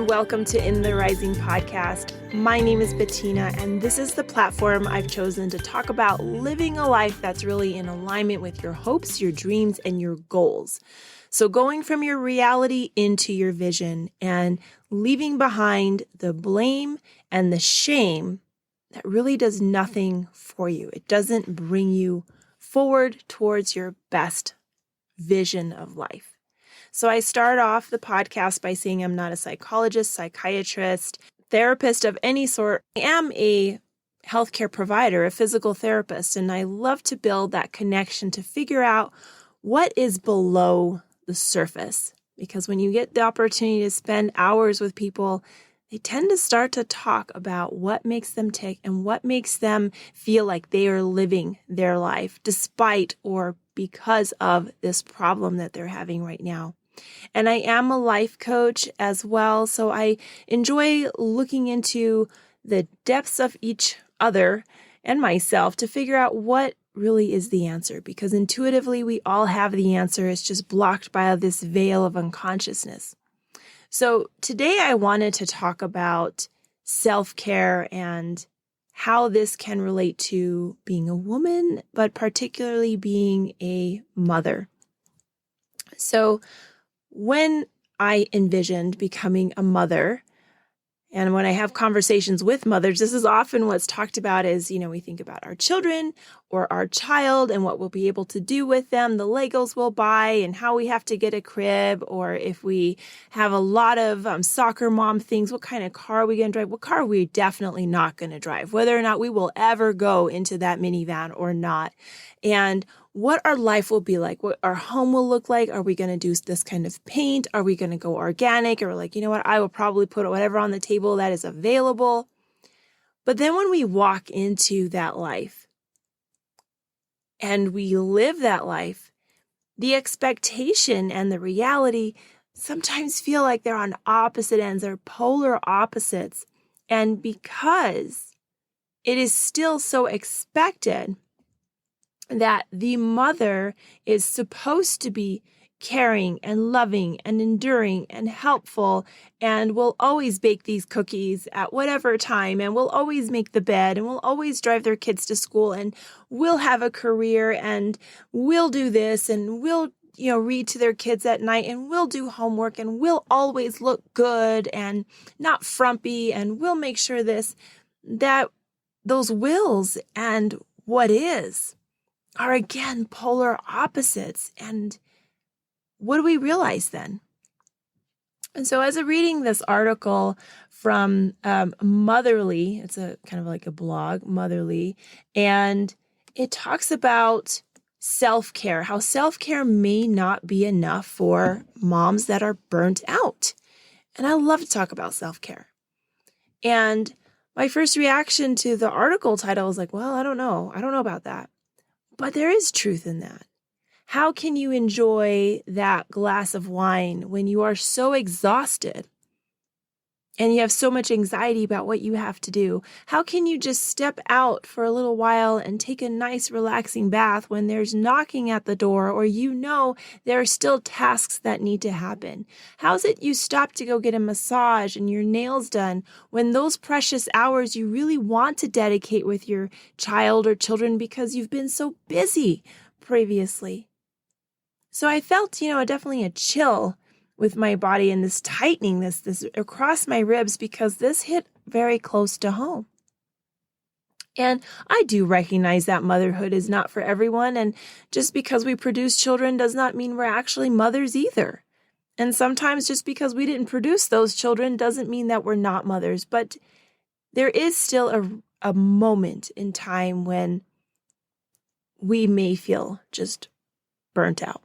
welcome to In the Rising podcast. My name is Bettina, and this is the platform I've chosen to talk about living a life that's really in alignment with your hopes, your dreams, and your goals. So going from your reality into your vision and leaving behind the blame and the shame that really does nothing for you. It doesn't bring you forward towards your best vision of life. So I start off the podcast by saying I'm not a psychologist, psychiatrist, therapist of any sort. I am a healthcare provider, a physical therapist, and I love to build that connection to figure out what is below the surface. Because when you get the opportunity to spend hours with people, they tend to start to talk about what makes them tick and what makes them feel like they are living their life despite or because of this problem that they're having right now. And I am a life coach as well, so I enjoy looking into the depths of each other and myself to figure out what really is the answer, because intuitively we all have the answer. It's just blocked by this veil of unconsciousness. So today I wanted to talk about self-care and how this can relate to being a woman, but particularly being a mother. So when I envisioned becoming a mother, and when I have conversations with mothers, this is often what's talked about is, we think about our children or our child and what we'll be able to do with them, the Legos we'll buy and how we have to get a crib, or if we have a lot of soccer mom things, what kind of car are we going to drive? What car are we definitely not going to drive? Whether or not we will ever go into that minivan or not. And what our life will be like, what our home will look like. Are we going to do this kind of paint? Are we going to go organic? Or I will probably put whatever on the table that is available. But then when we walk into that life and we live that life, the expectation and the reality sometimes feel like they're on opposite ends. They're polar opposites. And because it is still so expected that the mother is supposed to be caring and loving and enduring and helpful and will always bake these cookies at whatever time and will always make the bed and will always drive their kids to school and will have a career and will do this and will read to their kids at night and will do homework and will always look good and not frumpy and will make sure that those wills and what is are again polar opposites. And what do we realize then? And so as I'm reading this article from Motherly, it's a kind of like a blog, Motherly, and it talks about self-care, how self-care may not be enough for moms that are burnt out. And I love to talk about self-care. And my first reaction to the article title was like, well, I don't know about that. But there is truth in that. How can you enjoy that glass of wine when you are so exhausted and you have so much anxiety about what you have to do? How can you just step out for a little while and take a nice relaxing bath when there's knocking at the door or there are still tasks that need to happen? How is it you stop to go get a massage and your nails done when those precious hours you really want to dedicate with your child or children because you've been so busy previously? So I felt, definitely a chill with my body and this tightening, this across my ribs, because this hit very close to home. And I do recognize that motherhood is not for everyone. And just because we produce children does not mean we're actually mothers either. And sometimes just because we didn't produce those children doesn't mean that we're not mothers. But there is still a moment in time when we may feel just burnt out.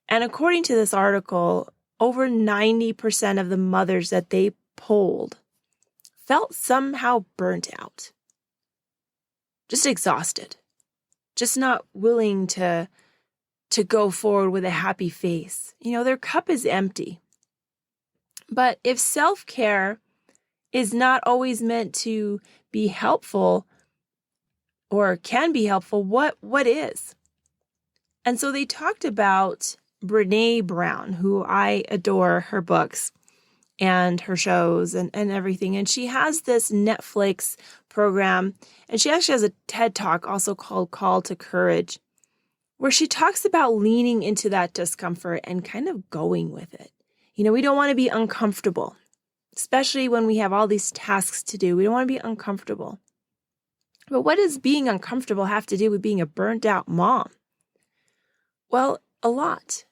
And according to this article, over 90% of the mothers that they polled felt somehow burnt out, just exhausted, just not willing to go forward with a happy face. Their cup is empty. But if self-care is not always meant to be helpful or can be helpful, what is? And so they talked about Brené Brown, who I adore her books. and her shows and everything. And she has this Netflix program, and she actually has a TED Talk also called Call to Courage, where she talks about leaning into that discomfort and kind of going with it. We don't want to be uncomfortable, especially when we have all these tasks to do. We don't want to be uncomfortable. But what does being uncomfortable have to do with being a burnt out mom? Well, a lot.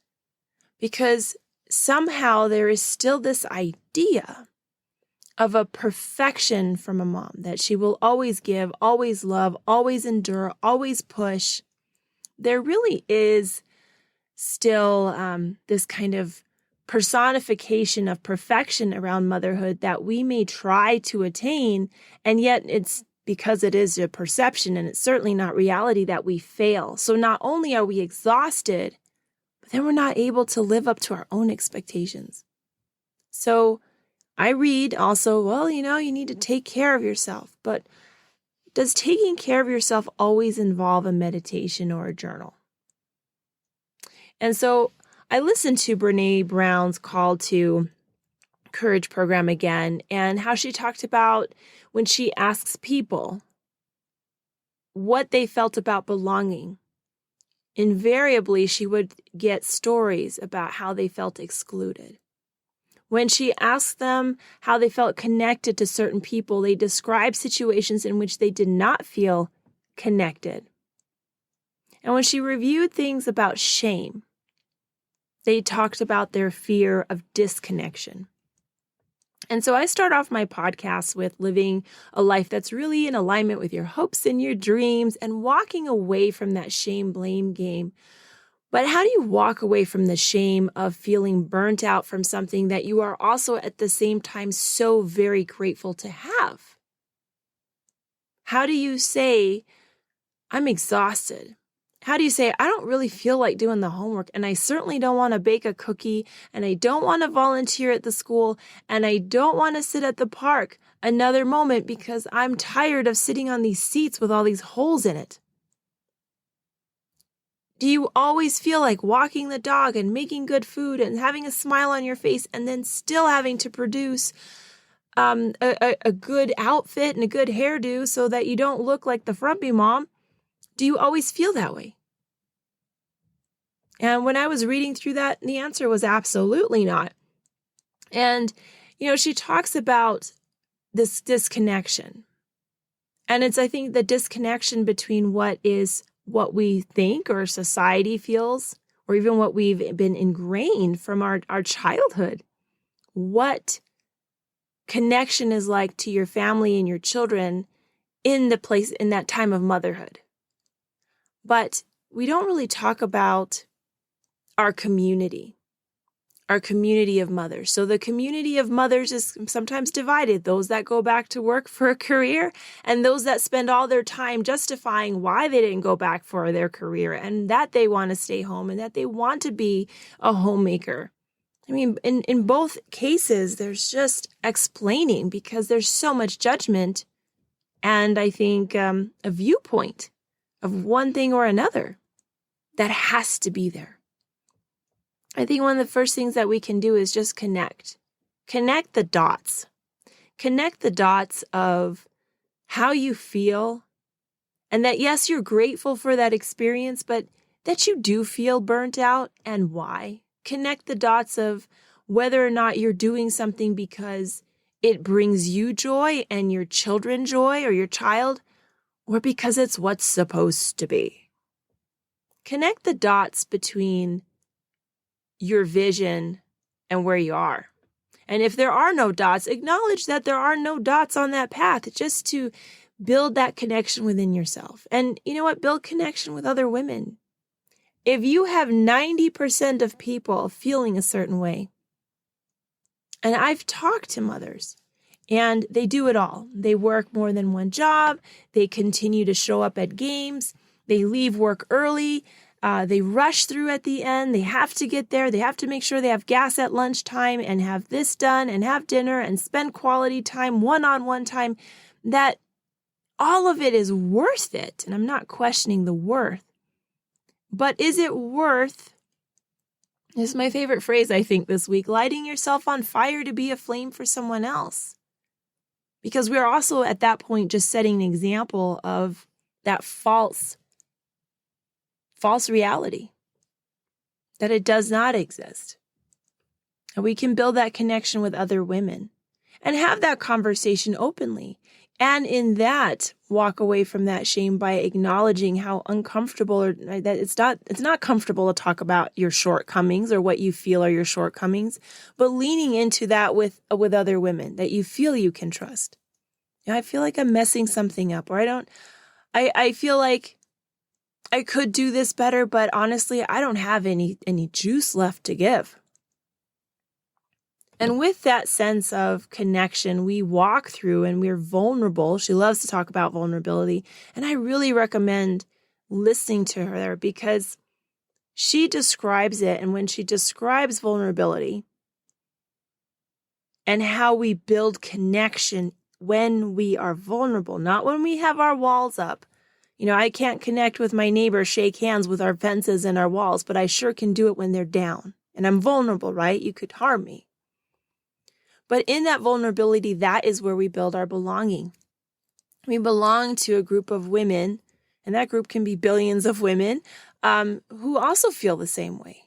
Because somehow there is still this idea of a perfection from a mom, that she will always give, always love, always endure, always push. There really is still this kind of personification of perfection around motherhood that we may try to attain, and yet it's because it is a perception and it's certainly not reality that we fail. So not only are we exhausted, but then we're not able to live up to our own expectations. So I read also, well, you need to take care of yourself, but does taking care of yourself always involve a meditation or a journal? And so I listened to Brene Brown's Call to Courage program again, and how she talked about when she asks people what they felt about belonging. Invariably, she would get stories about how they felt excluded. When she asked them how they felt connected to certain people, they described situations in which they did not feel connected. And when she reviewed things about shame, they talked about their fear of disconnection. And so I start off my podcast with living a life that's really in alignment with your hopes and your dreams and walking away from that shame-blame game. But how do you walk away from the shame of feeling burnt out from something that you are also at the same time so very grateful to have? How do you say, I'm exhausted? How do you say, I don't really feel like doing the homework, and I certainly don't want to bake a cookie, and I don't want to volunteer at the school, and I don't want to sit at the park another moment because I'm tired of sitting on these seats with all these holes in it? Do you always feel like walking the dog and making good food and having a smile on your face and then still having to produce a good outfit and a good hairdo so that you don't look like the frumpy mom? Do you always feel that way? And when I was reading through that, the answer was absolutely not. And, she talks about this disconnection. And it's, I think, the disconnection between what we think or society feels, or even what we've been ingrained from our childhood. What connection is like to your family and your children in that time of motherhood. But we don't really talk about our community of mothers. So the community of mothers is sometimes divided, those that go back to work for a career and those that spend all their time justifying why they didn't go back for their career and that they want to stay home and that they want to be a homemaker. I mean, in both cases, there's just explaining because there's so much judgment and I think a viewpoint of one thing or another that has to be there. I think one of the first things that we can do is just connect the dots. Connect the dots of how you feel and that, yes, you're grateful for that experience, but that you do feel burnt out and why. Connect the dots of whether or not you're doing something because it brings you joy and your children joy or your child, or because it's what's supposed to be. Connect the dots between your vision and where you are. And if there are no dots, acknowledge that there are no dots on that path, just to build that connection within yourself. And you know what? Build connection with other women. If you have 90% of people feeling a certain way, and I've talked to mothers, and they do it all. They work more than one job. They continue to show up at games. They leave work early. They rush through at the end. They have to get there. They have to make sure they have gas at lunchtime and have this done and have dinner and spend quality time, one-on-one time. That all of it is worth it. And I'm not questioning the worth. But is it worth This is my favorite phrase, I think, this week: lighting yourself on fire to be a flame for someone else. Because we're also at that point just setting an example of that false reality, that it does not exist. And we can build that connection with other women and have that conversation openly. And in that, walk away from that shame by acknowledging how uncomfortable, or that it's not comfortable to talk about your shortcomings or what you feel are your shortcomings, but leaning into that with other women that you feel you can trust. I feel like I'm messing something up, or I feel like I could do this better, but honestly, I don't have any juice left to give. And with that sense of connection, we walk through and we're vulnerable. She loves to talk about vulnerability. And I really recommend listening to her there, because she describes it. And when she describes vulnerability and how we build connection when we are vulnerable, not when we have our walls up. I can't connect with my neighbor, shake hands with our fences and our walls, but I sure can do it when they're down. And I'm vulnerable, right? You could harm me. But in that vulnerability, that is where we build our belonging. We belong to a group of women, and that group can be billions of women who also feel the same way,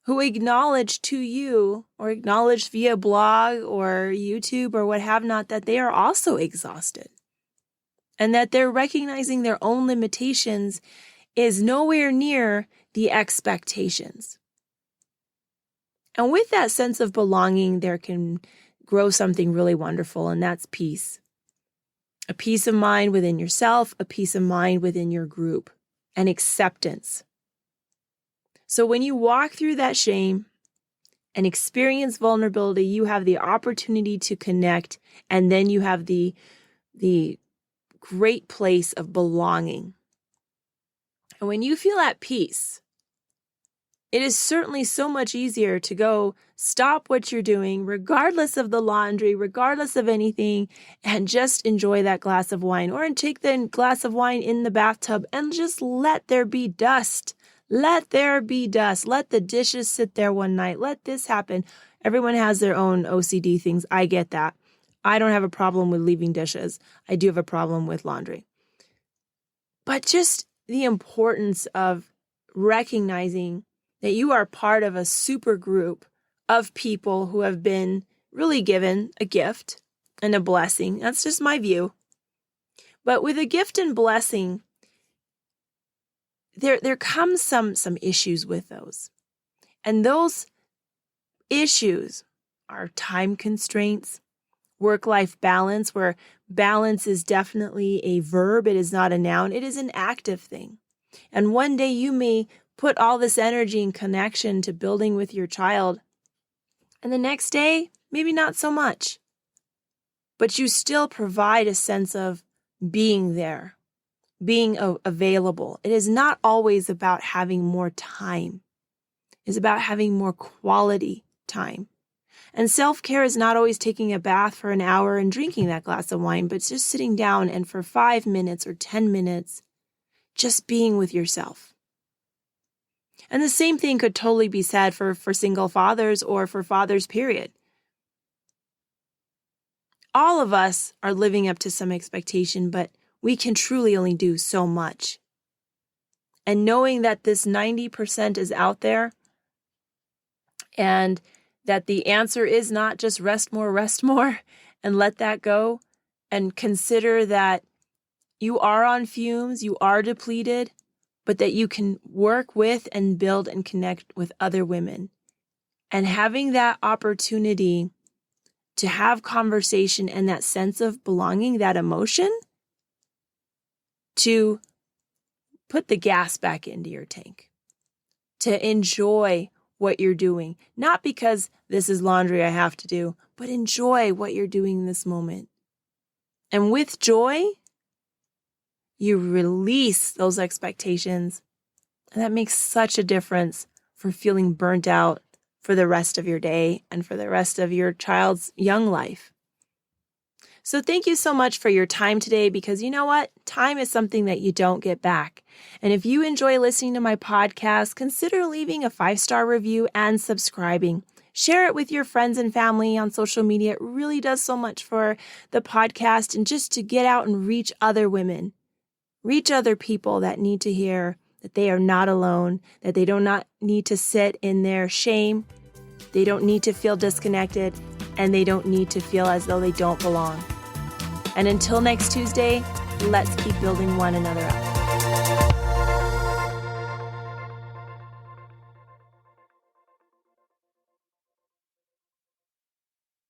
who acknowledge to you, or acknowledge via blog or YouTube or what have not, that they are also exhausted, and that they're recognizing their own limitations is nowhere near the expectations. And with that sense of belonging, there can grow something really wonderful, and that's peace. A peace of mind within yourself, a peace of mind within your group, and acceptance. So when you walk through that shame and experience vulnerability, you have the opportunity to connect, and then you have the great place of belonging. And when you feel at peace, it is certainly so much easier to go stop what you're doing, regardless of the laundry, regardless of anything, and just enjoy that glass of wine, or take the glass of wine in the bathtub and just let there be dust. Let there be dust. Let the dishes sit there one night. Let this happen. Everyone has their own OCD things. I get that. I don't have a problem with leaving dishes. I do have a problem with laundry. But just the importance of recognizing that you are part of a super group of people who have been really given a gift and a blessing. That's just my view. But with a gift and blessing, there comes some issues with those. And those issues are time constraints, work-life balance, where balance is definitely a verb. It is not a noun. It is an active thing. And one day you may put all this energy and connection to building with your child, and the next day, maybe not so much. But you still provide a sense of being there, being available. It is not always about having more time. It's about having more quality time. And self-care is not always taking a bath for an hour and drinking that glass of wine, but just sitting down and for 5 minutes or 10 minutes, just being with yourself. And the same thing could totally be said for single fathers or for fathers, period. All of us are living up to some expectation, but we can truly only do so much. And knowing that this 90% is out there, and that the answer is not just rest more, and let that go, and consider that you are on fumes, you are depleted, but that you can work with and build and connect with other women. And having that opportunity to have conversation and that sense of belonging, that emotion, to put the gas back into your tank, to enjoy what you're doing, not because this is laundry I have to do, but enjoy what you're doing in this moment. And with joy, you release those expectations, and that makes such a difference for feeling burnt out for the rest of your day and for the rest of your child's young life. So thank you so much for your time today, because you know what? Time is something that you don't get back. And if you enjoy listening to my podcast, consider leaving a 5-star review and subscribing. Share it with your friends and family on social media. It really does so much for the podcast and just to get out and reach other women, reach other people that need to hear that they are not alone, that they do not need to sit in their shame, they don't need to feel disconnected, and they don't need to feel as though they don't belong. And until next Tuesday, let's keep building one another up.